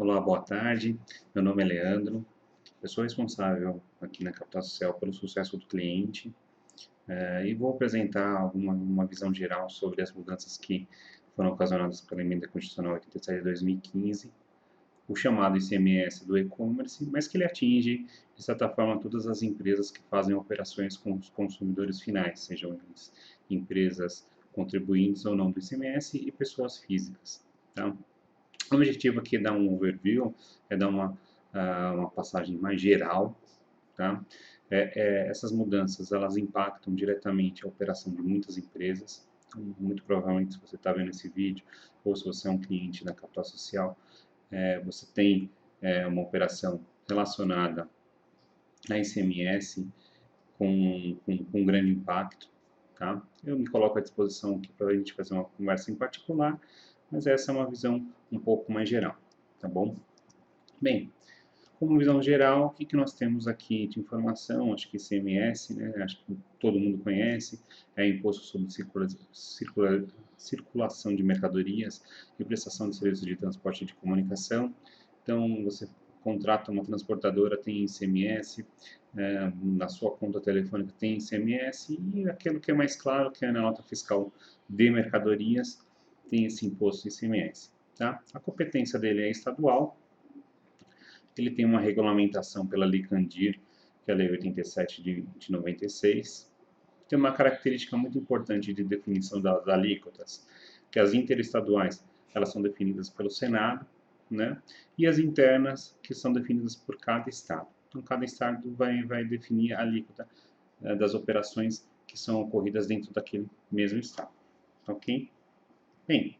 Olá, boa tarde. Meu nome é Leandro. Eu sou responsável aqui na Capital Social pelo sucesso do cliente e vou apresentar uma visão geral sobre as mudanças que foram ocasionadas pela Emenda Constitucional 87 de 2015, o chamado ICMS do e-commerce, mas que ele atinge, de certa forma, todas as empresas que fazem operações com os consumidores finais, sejam eles empresas contribuintes ou não do ICMS e pessoas físicas. Tá? O objetivo aqui é dar um overview, é dar uma passagem mais geral, tá? Essas mudanças, elas impactam diretamente a operação de muitas empresas. Então, muito provavelmente, se você está vendo esse vídeo, ou se você é um cliente da Capital Social, você tem uma operação relacionada a ICMS com grande impacto, tá? Eu me coloco à disposição aqui para a gente fazer uma conversa em particular, mas essa é uma visão um pouco mais geral, tá bom? Bem, como visão geral, o que nós temos aqui de informação? Acho que ICMS, né? Acho que todo mundo conhece, é Imposto sobre Circulação de Mercadorias e Prestação de Serviços de Transporte e de Comunicação. Então, você contrata uma transportadora, tem ICMS, na sua conta telefônica tem ICMS, e aquilo que é mais claro, que é na nota fiscal de mercadorias, tem esse imposto ICMS. Tá? A competência dele é estadual, ele tem uma regulamentação pela Lei Candir, que é a Lei 87 de 96. Tem uma característica muito importante de definição das alíquotas, que as interestaduais, elas são definidas pelo Senado, né? E as internas, que são definidas por cada estado. Então, cada estado vai definir a alíquota das operações que são ocorridas dentro daquele mesmo estado. Ok? Bem,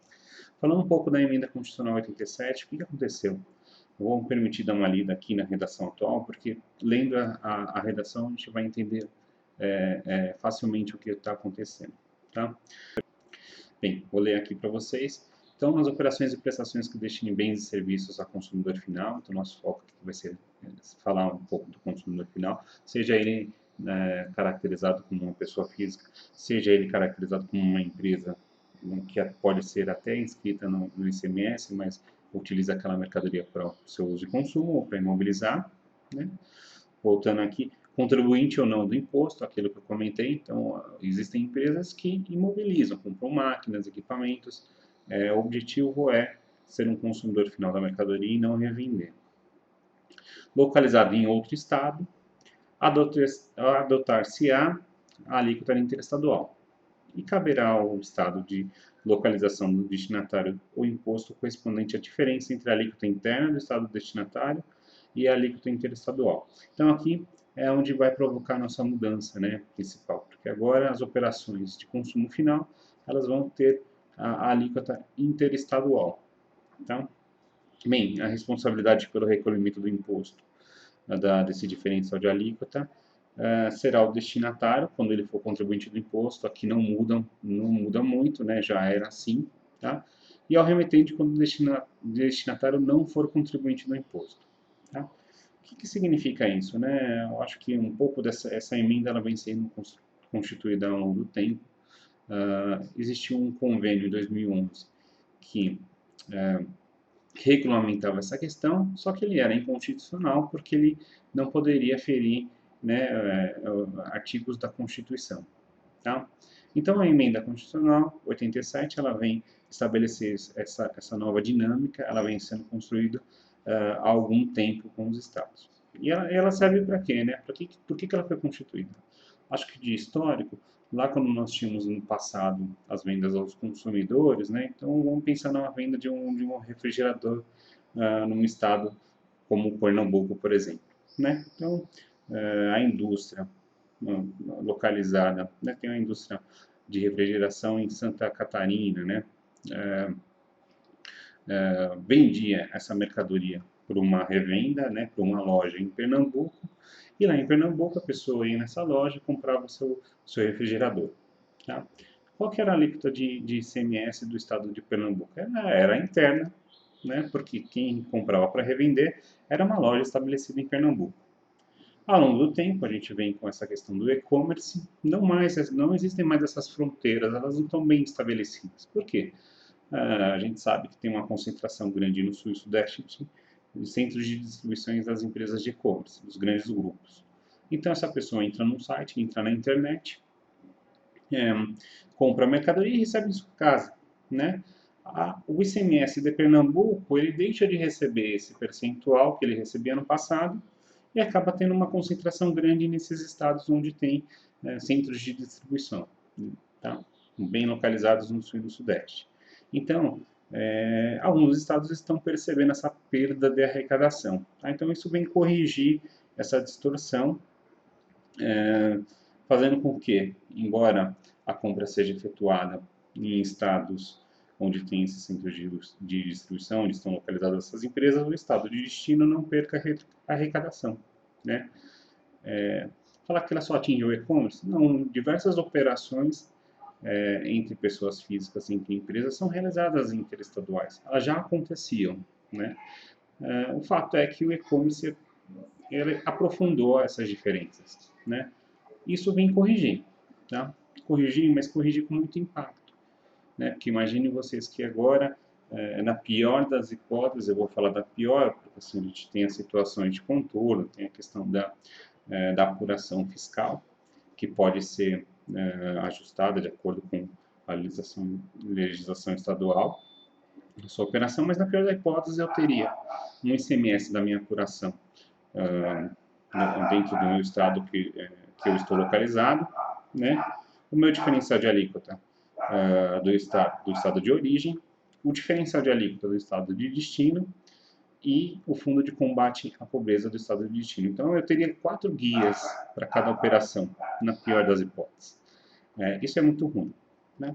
falando um pouco da Emenda Constitucional 87, o que aconteceu? Eu vou me permitir dar uma lida aqui na redação atual, porque lendo a redação a gente vai entender facilmente o que está acontecendo. Tá? Bem, vou ler aqui para vocês. Então, as operações e prestações que destinem bens e serviços ao consumidor final, então nosso foco aqui vai ser falar um pouco do consumidor final, seja ele caracterizado como uma pessoa física, seja ele caracterizado como uma empresa que pode ser até inscrita no ICMS, mas utiliza aquela mercadoria para o seu uso e consumo ou para imobilizar, né? Voltando aqui, contribuinte ou não do imposto, aquilo que eu comentei, então existem empresas que imobilizam, compram máquinas, equipamentos, o objetivo é ser um consumidor final da mercadoria e não revender. Localizado em outro estado, adotar-se-á a alíquota interestadual e caberá ao estado de localização do destinatário o imposto correspondente à diferença entre a alíquota interna do estado destinatário e a alíquota interestadual. Então aqui é onde vai provocar a nossa mudança, né, principal, porque agora as operações de consumo final, elas vão ter a alíquota interestadual. Tá? Bem, a responsabilidade pelo recolhimento do imposto desse diferencial de alíquota será o destinatário, quando ele for contribuinte do imposto. Aqui não muda muito, né? Já era assim, tá? E ao remetente, quando o destinatário não for contribuinte do imposto. Tá? O que significa isso, né? Eu acho que um pouco essa emenda ela vem sendo constituída ao longo do tempo. Existiu um convênio em 2011 que regulamentava essa questão, só que ele era inconstitucional porque ele não poderia ferir, né, artigos da Constituição. Tá? Então, a emenda constitucional 87 ela vem estabelecer essa nova dinâmica, ela vem sendo construída há algum tempo com os estados. E ela serve para quê? Né? Por que ela foi constituída? Acho que de histórico, lá quando nós tínhamos no passado as vendas aos consumidores, né? Então vamos pensar numa venda de um refrigerador num estado como Pernambuco, por exemplo, né? Então a indústria localizada, né? Tem uma indústria de refrigeração em Santa Catarina, né? Vendia essa mercadoria por uma revenda, né? Por uma loja em Pernambuco. E lá em Pernambuco, a pessoa ia nessa loja e comprava o seu refrigerador. Tá? Qual que era a alíquota de ICMS do estado de Pernambuco? Era interna, né? Porque quem comprava para revender era uma loja estabelecida em Pernambuco. Ao longo do tempo, a gente vem com essa questão do e-commerce, não existem mais essas fronteiras, elas não estão bem estabelecidas. Por quê? A gente sabe que tem uma concentração grande no sul e sudeste centros de distribuições das empresas de e-commerce, dos grandes grupos. Então, essa pessoa entra num site, entra na internet, compra a mercadoria e recebe em sua casa, né? O ICMS de Pernambuco, ele deixa de receber esse percentual que ele recebia no passado e acaba tendo uma concentração grande nesses estados onde tem centros de distribuição, tá? Bem localizados no sul e no sudeste. Então, alguns estados estão percebendo essa perda de arrecadação. Tá? Então, isso vem corrigir essa distorção, fazendo com que, embora a compra seja efetuada em estados onde tem esses centros de distribuição, onde estão localizadas essas empresas, o estado de destino não perca a arrecadação, né? Falar que ela só atinge o e-commerce? Não, diversas operações entre pessoas físicas, entre empresas, são realizadas interestaduais. Elas já aconteciam, né? O fato é que o e-commerce ele aprofundou essas diferenças, né? Isso vem corrigir, tá? Corrigir, mas corrigir com muito impacto, né? Porque imagine vocês que agora, na pior das hipóteses, eu vou falar da pior, porque assim, a gente tem as situações de contorno, tem a questão da apuração fiscal, que pode ser ajustada de acordo com a legislação estadual da sua operação, mas na pior das hipóteses eu teria um ICMS da minha apuração dentro do meu estado que eu estou localizado, né? O meu diferencial de alíquota do estado de origem, o diferencial de alíquota do estado de destino e o fundo de combate à pobreza do estado de destino. Então, eu teria 4 guias para cada operação, na pior das hipóteses. Isso é muito ruim, né?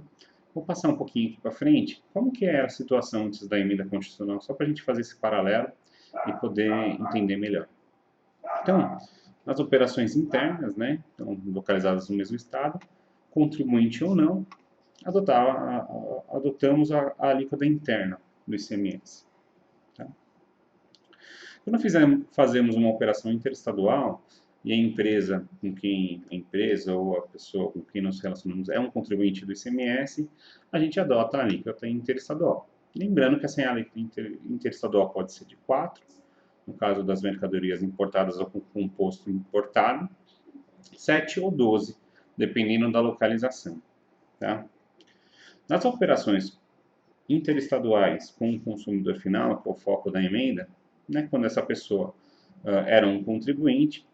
Vou passar um pouquinho aqui para frente. Como que é a situação antes da emenda constitucional? Só para a gente fazer esse paralelo e poder entender melhor. Então, as operações internas, né, então, localizadas no mesmo estado, contribuinte ou não, adotamos a alíquota interna do ICMS. Tá? Quando fazemos uma operação interestadual e a empresa ou a pessoa com quem nos relacionamos é um contribuinte do ICMS, a gente adota a alíquota interestadual. Lembrando que essa alíquota interestadual pode ser de 4, no caso das mercadorias importadas ou com composto importado, 7 ou 12, dependendo da localização. Tá? Nas operações interestaduais com o consumidor final, que é o foco da emenda, né, quando essa pessoa era um contribuinte,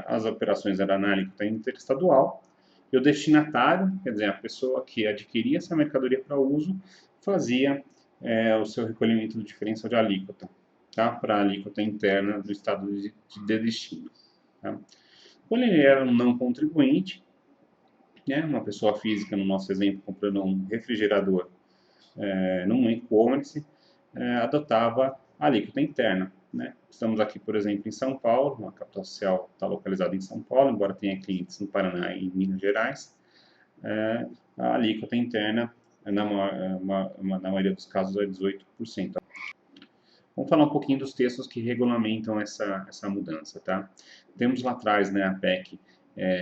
as operações eram na alíquota interestadual, e o destinatário, quer dizer, a pessoa que adquiria essa mercadoria para uso, fazia o seu recolhimento do diferencial de alíquota, tá, para a alíquota interna do estado de destino. Tá? Quando ele era um não contribuinte, né, uma pessoa física, no nosso exemplo, comprando um refrigerador num e-commerce, adotava a alíquota interna. Né? Estamos aqui, por exemplo, em São Paulo, a capital social está localizada em São Paulo, embora tenha clientes no Paraná e em Minas Gerais. A alíquota interna, na maioria dos casos, é 18%. Vamos falar um pouquinho dos textos que regulamentam essa mudança. Tá? Temos lá atrás, né, a PEC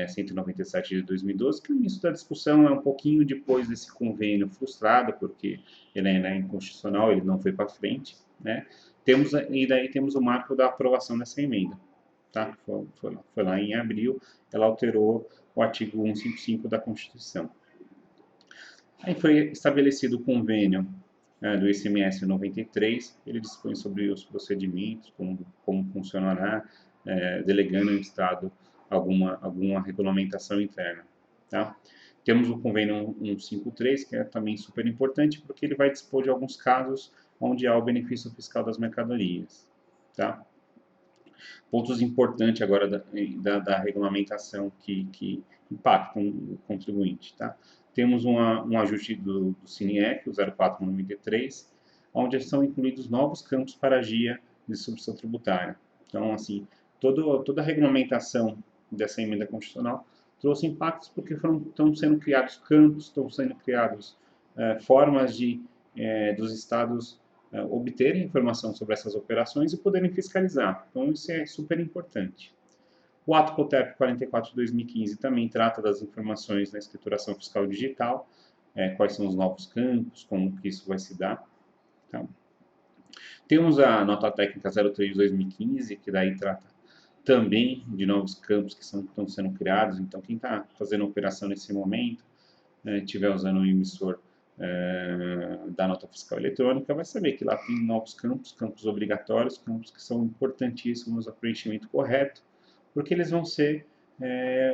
197 de 2012, que o início da discussão é um pouquinho depois desse convênio frustrado, porque ele ainda é inconstitucional, ele não foi para frente, né? E daí temos o marco da aprovação dessa emenda, tá? Foi lá em abril, ela alterou o artigo 155 da Constituição. Aí foi estabelecido o convênio do ICMS 93, ele dispõe sobre os procedimentos, como funcionará, delegando ao Estado alguma regulamentação interna. Tá? Temos o convênio 153, que é também super importante, porque ele vai dispor de alguns casos onde há o benefício fiscal das mercadorias. Tá? Pontos importantes agora da regulamentação que impactam o contribuinte. Tá? Temos um ajuste do CINIEC, o 0493, onde são incluídos novos campos para a GIA de substituição tributária. Então, assim, toda a regulamentação dessa emenda constitucional trouxe impactos porque estão sendo criados campos, estão sendo criados formas dos estados obterem informação sobre essas operações e poderem fiscalizar. Então, isso é super importante. O ato COTEP 44 de 2015 também trata das informações na escrituração fiscal digital, quais são os novos campos, como que isso vai se dar. Tá? Temos a nota técnica 03 de 2015, que daí trata também de novos campos que estão sendo criados. Então, quem está fazendo operação nesse momento, estiver usando o emissor da nota fiscal eletrônica, vai saber que lá tem novos campos, campos obrigatórios, campos que são importantíssimos ao preenchimento correto, porque eles vão ser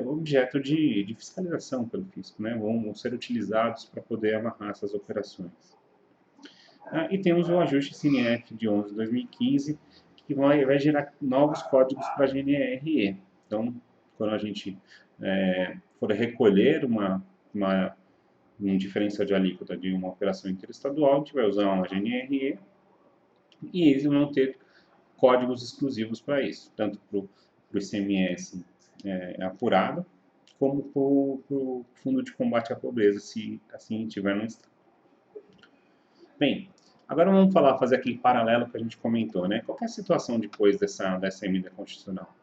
objeto de fiscalização pelo fisco, né? Vão ser utilizados para poder amarrar essas operações. E temos o ajuste CNF de 11 de 2015, que vai gerar novos códigos para a GNRE. Então, quando a gente for recolher um diferencial de alíquota de uma operação interestadual, a gente vai usar uma GNRE e eles vão ter códigos exclusivos para isso, tanto para o ICMS apurado, como para o Fundo de Combate à Pobreza, se assim tiver no Estado. Bem, agora vamos fazer aquele paralelo que a gente comentou, né? Qual é a situação depois dessa emenda constitucional?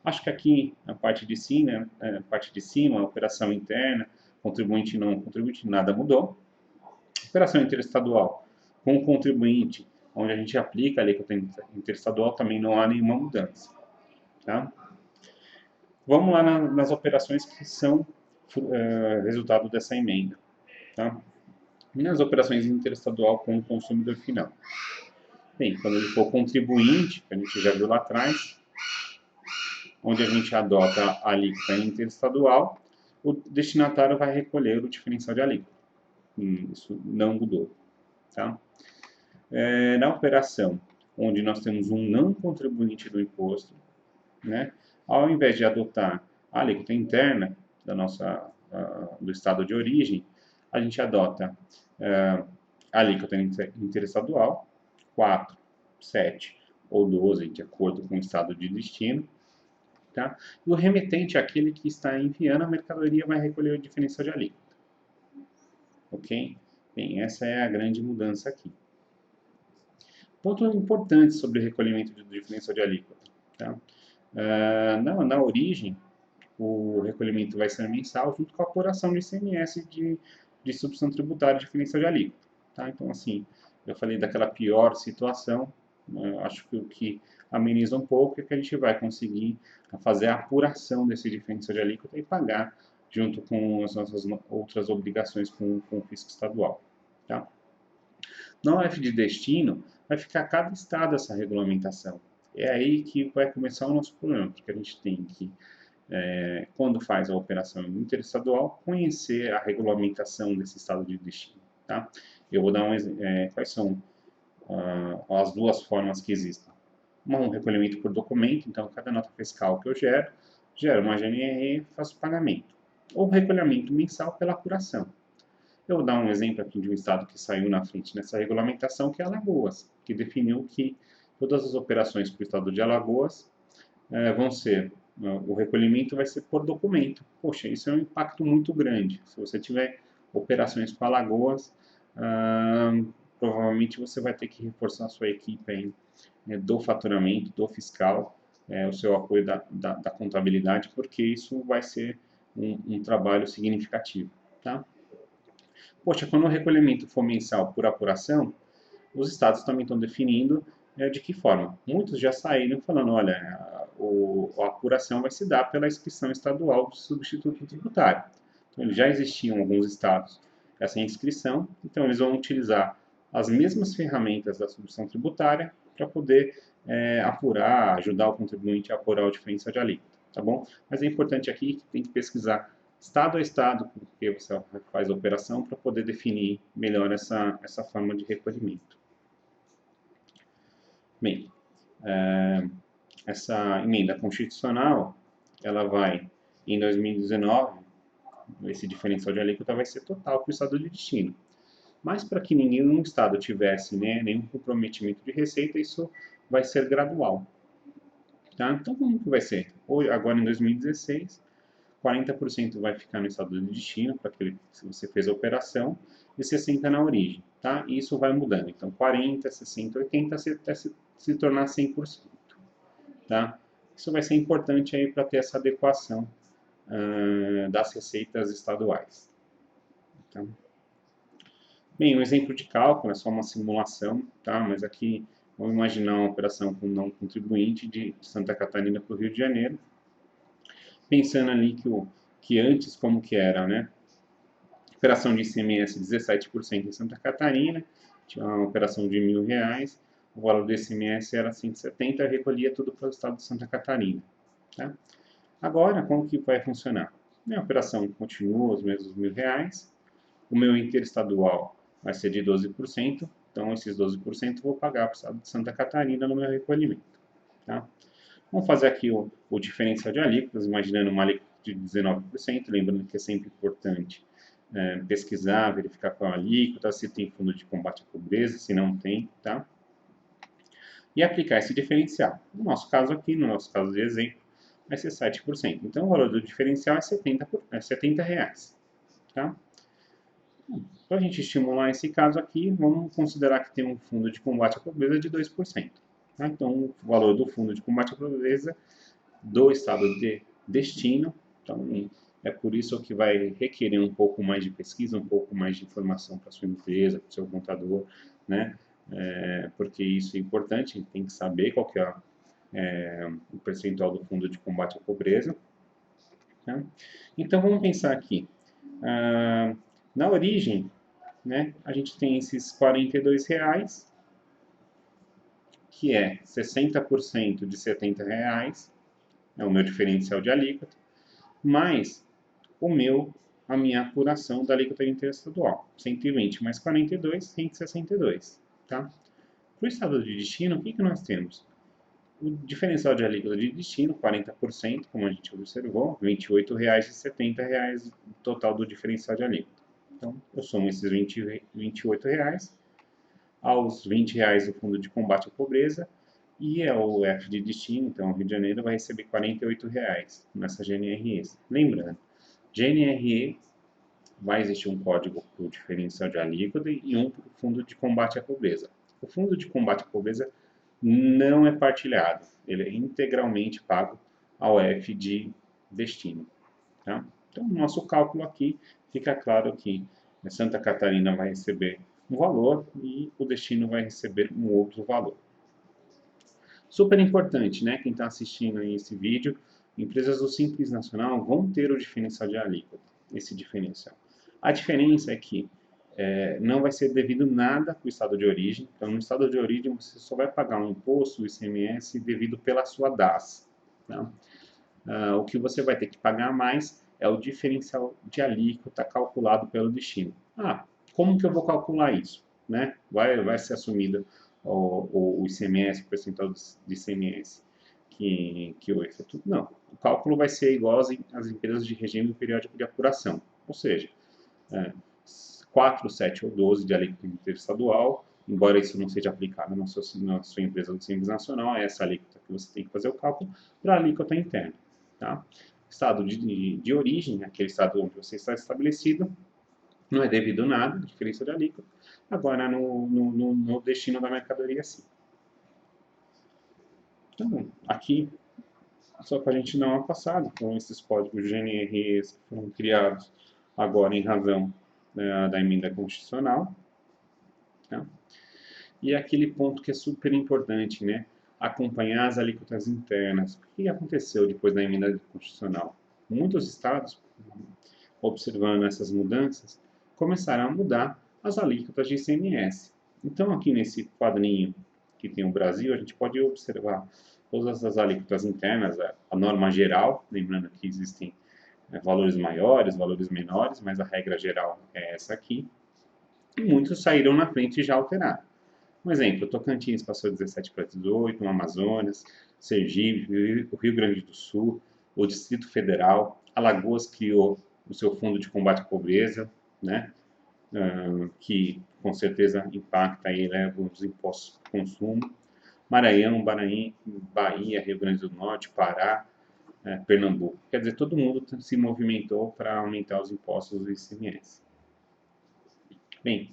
Acho que aqui, na parte de cima, a operação interna, contribuinte não contribuinte, nada mudou. Operação interestadual, com o contribuinte, onde a gente aplica a alíquota interestadual, também não há nenhuma mudança. Tá? Vamos lá nas operações que são resultado dessa emenda. Tá? E nas operações interestadual com o consumidor final. Bem, quando ele for contribuinte, que a gente já viu lá atrás, onde a gente adota a alíquota interestadual, o destinatário vai recolher o diferencial de alíquota. Isso não mudou. Tá? Na operação onde nós temos um não contribuinte do imposto, né, ao invés de adotar a alíquota interna do estado de origem, a gente adota a alíquota interestadual, 4, 7 ou 12, de acordo com o estado de destino. Tá? E o remetente, aquele que está enviando a mercadoria, vai recolher o diferencial de alíquota. Ok? Bem, essa é a grande mudança aqui. Ponto importante sobre o recolhimento do diferencial de alíquota. Tá? Na origem, o recolhimento vai ser mensal junto com a apuração do ICMS de substituição tributária de diferencial de alíquota. Tá? Então, assim, eu falei daquela pior situação, acho que o que ameniza um pouco é que a gente vai conseguir fazer a apuração desse diferencial de alíquota e pagar junto com as nossas outras obrigações com o fisco estadual. Tá? Na OF de destino, vai ficar a cada estado essa regulamentação. É aí que vai começar o nosso problema, porque a gente tem que, quando faz a operação interestadual, conhecer a regulamentação desse estado de destino. Tá? Eu vou dar quais são as duas formas que existem. Um recolhimento por documento, então cada nota fiscal que eu gero uma GNRE e faço pagamento. Ou recolhimento mensal pela apuração. Eu vou dar um exemplo aqui de um estado que saiu na frente nessa regulamentação, que é Alagoas, que definiu que todas as operações para o estado de Alagoas vão ser, o recolhimento vai ser por documento. Poxa, isso é um impacto muito grande. Se você tiver operações com Alagoas, provavelmente você vai ter que reforçar a sua equipe aí, do faturamento, do fiscal, o seu apoio da contabilidade, porque isso vai ser um trabalho significativo. Tá? Poxa, quando o recolhimento for mensal por apuração, os estados também estão definindo de que forma. Muitos já saíram falando, olha, a apuração vai se dar pela inscrição estadual do substituto tributário. Então, já existiam em alguns estados essa inscrição, então eles vão utilizar as mesmas ferramentas da substituição tributária para poder apurar, ajudar o contribuinte a apurar o diferencial de alíquota, tá bom? Mas é importante aqui que tem que pesquisar estado a estado com que você faz a operação para poder definir melhor essa forma de recolhimento. Bem, essa emenda constitucional, ela vai, em 2019, esse diferencial de alíquota vai ser total para o estado de destino. Mas para que nenhum estado tivesse nenhum comprometimento de receita, isso vai ser gradual. Tá? Então, como que vai ser? Agora, em 2016, 40% vai ficar no estado de destino, para aquele que você fez a operação, e 60% na origem. Tá? E isso vai mudando. Então, 40%, 60%, 80% até se tornar 100%. Tá? Isso vai ser importante aí para ter essa adequação das receitas estaduais. Tá? Bem, um exemplo de cálculo é só uma simulação, tá? Mas aqui Vamos imaginar uma operação com não contribuinte de Santa Catarina para o Rio de Janeiro, pensando ali que antes como que era, né? Operação de ICMS 17% em Santa Catarina, tinha uma operação de R$ 1.000, o valor do ICMS era 170, recolhia tudo para o estado de Santa Catarina. Tá? Agora, como que vai funcionar? Minha operação continua os mesmos R$ 1.000, o meu interestadual vai ser de 12%, então esses 12% eu vou pagar para o estado de Santa Catarina no meu recolhimento. Tá? Vamos fazer aqui o diferencial de alíquotas, imaginando uma alíquota de 19%, lembrando que é sempre importante pesquisar, verificar qual é a alíquota, se tem fundo de combate à pobreza, se não tem, tá? E aplicar esse diferencial. No nosso caso aqui, no nosso caso de exemplo, vai ser 7%. Então, o valor do diferencial é R$ 70, tá? Para a gente estimular esse caso aqui, vamos considerar que tem um fundo de combate à pobreza de 2%. Tá? Então, o valor do fundo de combate à pobreza do estado de destino, então é por isso que vai requerer um pouco mais de pesquisa, um pouco mais de informação para a sua empresa, para o seu contador, né? Porque isso é importante, tem que saber qual que é o percentual do fundo de combate à pobreza. Tá? Então vamos pensar aqui, na origem, né, a gente tem esses R$ 42, que é 60% de R$ 70, é o meu diferencial de alíquota, mais a minha apuração da alíquota interestadual. 120 mais 42, 162. Tá? Para o estado de destino, o que nós temos? O diferencial de alíquota de destino, 40%, como a gente observou, R$ 28,70 o total do diferencial de alíquota. Então, eu somo esses R$ 28 aos R$ 20 do Fundo de Combate à Pobreza e o F de destino, então o Rio de Janeiro vai receber R$ 48 nessa GNRE. Lembrando, GNRE vai existir um código para o diferencial de alíquota e um para o Fundo de Combate à Pobreza. O Fundo de Combate à Pobreza não é partilhado, ele é integralmente pago ao F de destino. Tá? Então, no nosso cálculo aqui, fica claro que Santa Catarina vai receber um valor e o destino vai receber um outro valor. Super importante, né? Quem está assistindo aí esse vídeo, empresas do Simples Nacional vão ter o diferencial de alíquota, esse diferencial. A diferença é que não vai ser devido nada para o estado de origem. Então, no estado de origem, você só vai pagar um imposto, o ICMS, devido pela sua DAS. Tá? O que você vai ter que pagar mais é o diferencial de alíquota calculado pelo destino. Como que eu vou calcular isso? Né? Vai ser assumido o ICMS, o percentual de ICMS que eu efetuo? Não. O cálculo vai ser igual às empresas de regime periódico de apuração. Ou seja, 4, 7 ou 12 de alíquota interestadual, embora isso não seja aplicado na sua empresa do Simples Nacional, é essa alíquota que você tem que fazer o cálculo para a alíquota interna. Tá? Estado de origem, aquele estado onde você está estabelecido, não é devido nada, diferença de alíquota. Agora, no destino da mercadoria, sim. Então, aqui, só para a gente dar uma passada, com esses códigos GNRs que foram criados agora em razão da emenda constitucional. Tá? E aquele ponto que é super importante, né? Acompanhar as alíquotas internas. O que aconteceu depois da emenda constitucional? Muitos estados, observando essas mudanças, começaram a mudar as alíquotas de ICMS. Então, aqui nesse quadrinho que tem o Brasil, a gente pode observar todas as alíquotas internas, a norma geral, lembrando que existem valores maiores, valores menores, mas a regra geral é essa aqui. E muitos saíram na frente e já alteraram. Um exemplo, Tocantins passou de 17 para 18, no Amazonas, Sergipe, o Rio Grande do Sul, o Distrito Federal, Alagoas criou o seu fundo de combate à pobreza, né? Que com certeza impacta e eleva os impostos de consumo. Maranhão, Bahia, Rio Grande do Norte, Pará, Pernambuco. Quer dizer, todo mundo se movimentou para aumentar os impostos do ICMS. Bem,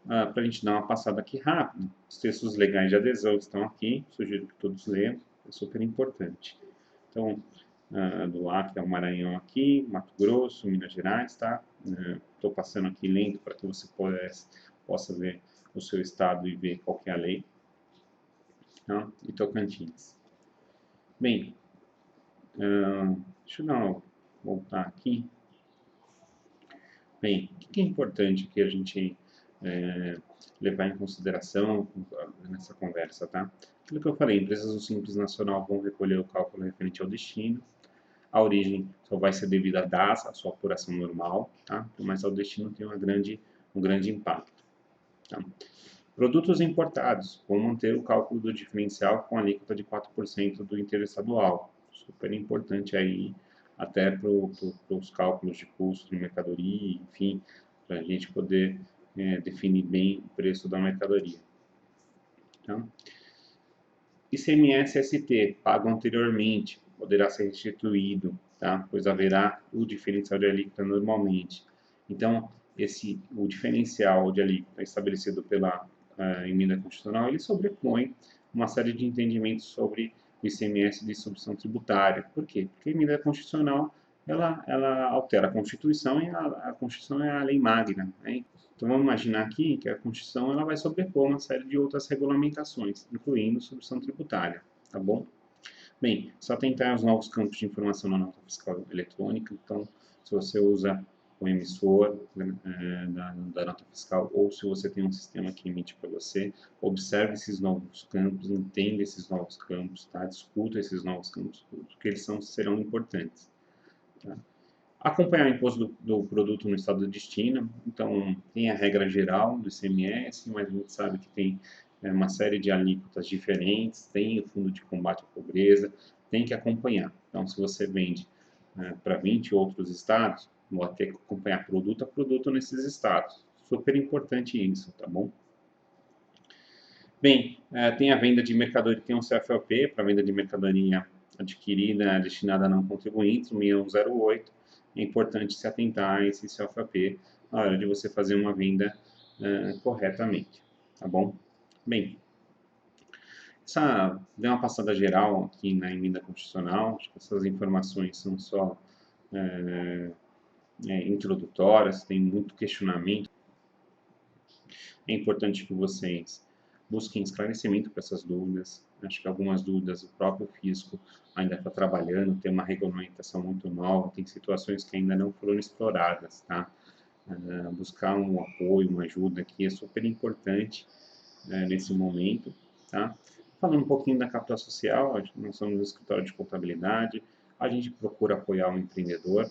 para a gente dar uma passada aqui rápido, os textos legais de adesão estão aqui, sugiro que todos leiam, é super importante. Então, do Acre ao Maranhão aqui, Mato Grosso, Minas Gerais, tá? Estou passando aqui lento para que você possa ver o seu estado e ver qual que é a lei. tá? E Tocantins. Bem, deixa eu voltar aqui. Bem, o que é importante que a gente levar em consideração nessa conversa, tá? Aquilo que eu falei, empresas do Simples Nacional vão recolher o cálculo referente ao destino. A origem só vai ser devida à DAS, a sua apuração normal, tá? Mas ao destino tem um grande impacto. Tá? Produtos importados vão manter o cálculo do diferencial com alíquota de 4% do interestadual. Super importante aí, até para os cálculos de custo de mercadoria, enfim, para a gente poder definir bem o preço da mercadoria. Tá? ICMS-ST, pago anteriormente, poderá ser restituído, tá? Pois haverá o diferencial de alíquota normalmente. Então, o diferencial de alíquota estabelecido pela emenda constitucional, ele sobrepõe uma série de entendimentos sobre o ICMS de substituição tributária. Por quê? Porque a emenda constitucional ela altera a Constituição e a Constituição é a lei magna, né? Então vamos imaginar aqui que a Constituição ela vai sobrepor uma série de outras regulamentações, incluindo substituição tributária, tá bom? Bem, só tentar os novos campos de informação na nota fiscal eletrônica. Então, se você usa o emissor da nota fiscal ou se você tem um sistema que emite para você, observe esses novos campos, entenda esses novos campos, tá? Discuta esses novos campos, porque eles serão importantes. Tá? Acompanhar o imposto do produto no estado de destino. Então, tem a regra geral do ICMS, mas a gente sabe que tem uma série de alíquotas diferentes, tem o fundo de combate à pobreza, tem que acompanhar. Então, se você vende para 20 outros estados, vai ter que acompanhar produto a produto nesses estados. Super importante isso, tá bom? Bem, tem a venda de mercadoria, tem um CFOP para venda de mercadoria adquirida destinada a não contribuintes, o 6108. É importante se atentar a esse CFOP na hora de você fazer uma venda corretamente, tá bom? Bem, deu uma passada geral aqui na emenda constitucional, acho que essas informações são só introdutórias, tem muito questionamento. É importante que vocês busquem esclarecimento para essas dúvidas. Acho que algumas dúvidas o próprio fisco ainda está trabalhando, tem uma regulamentação muito nova, tem situações que ainda não foram exploradas, tá? Buscar um apoio, uma ajuda aqui é super importante nesse momento, tá? Falando um pouquinho da capital social, nós somos um escritório de contabilidade, a gente procura apoiar o empreendedor,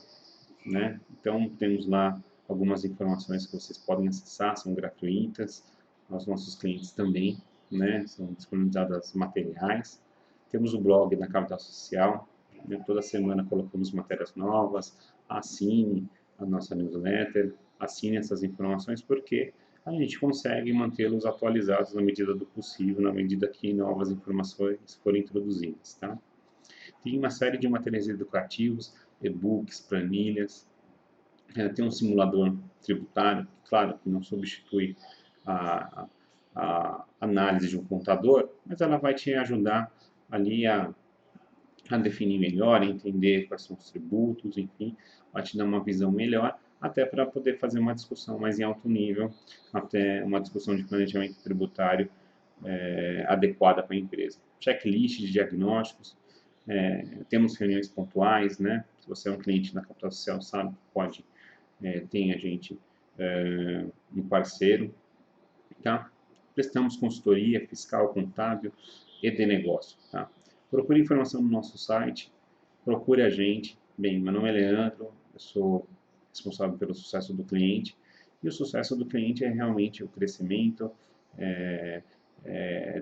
né? Então, temos lá algumas informações que vocês podem acessar, são gratuitas, aos nossos clientes também, né? São disponibilizadas materiais. Temos o blog da Capital Social, né? Toda semana colocamos matérias novas, assine a nossa newsletter, assine essas informações, porque a gente consegue mantê-los atualizados na medida do possível, na medida que novas informações forem introduzidas, tá? Tem uma série de materiais educativos, e-books, planilhas, tem um simulador tributário, claro que não substitui a análise de um contador, mas ela vai te ajudar ali a definir melhor, a entender quais são os tributos, enfim, vai te dar uma visão melhor, até para poder fazer uma discussão mais em alto nível, até uma discussão de planejamento tributário adequada para a empresa. Checklist de diagnósticos, temos reuniões pontuais, né? Se você é um cliente da Capital Social, sabe que pode tem a gente um parceiro, tá? Prestamos consultoria fiscal, contábil e de negócio, tá? Procure informação no nosso site, procure a gente. Bem, meu nome é Leandro, eu sou responsável pelo sucesso do cliente, e o sucesso do cliente é realmente o crescimento,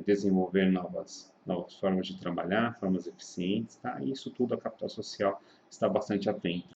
desenvolver novas formas de trabalhar, formas eficientes, tá? E isso tudo a Capital Social está bastante atenta.